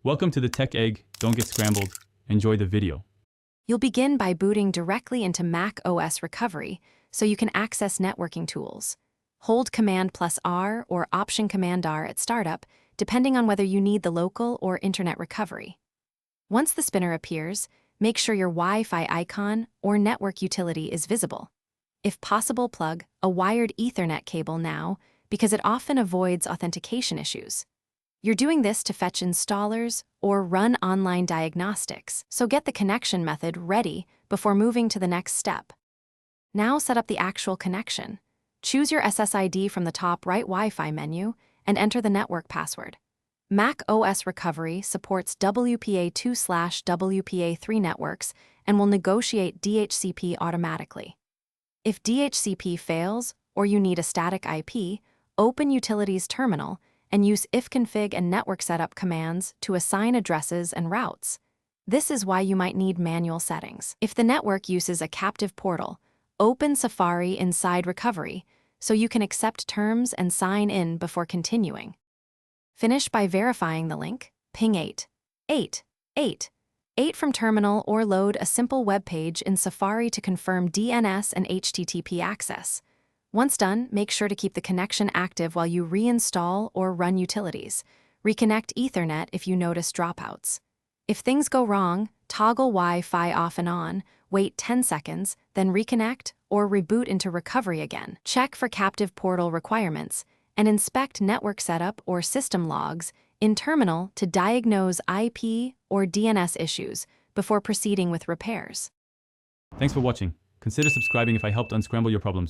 Welcome to the Tech Egg. Don't get scrambled. Enjoy the video. You'll begin by booting directly into Mac OS Recovery so you can access networking tools. Hold Command+R or Option Command-R at startup, depending on whether you need the local or internet recovery. Once the spinner appears, make sure your Wi-Fi icon or network utility is visible. If possible, plug a wired Ethernet cable now because it often avoids authentication issues. You're doing this to fetch installers or run online diagnostics, so get the connection method ready before moving to the next step. Now set up the actual connection. Choose your SSID from the top right Wi-Fi menu and enter the network password. Mac OS Recovery supports WPA2/WPA3 networks and will negotiate DHCP automatically. If DHCP fails or you need a static IP, open Utilities Terminal and use ifconfig and network setup commands to assign addresses and routes. This is why you might need manual settings. If the network uses a captive portal, open Safari inside Recovery so you can accept terms and sign in before continuing. Finish by verifying the link, ping 888 from terminal or load a simple web page in Safari to confirm DNS and HTTP access. Once done, make sure to keep the connection active while you reinstall or run utilities. Reconnect Ethernet if you notice dropouts. If things go wrong, toggle Wi-Fi off and on, wait 10 seconds, then reconnect or reboot into recovery again. Check for captive portal requirements and inspect network setup or system logs in terminal to diagnose IP or DNS issues before proceeding with repairs. Thanks for watching. Consider subscribing if I helped unscramble your problems.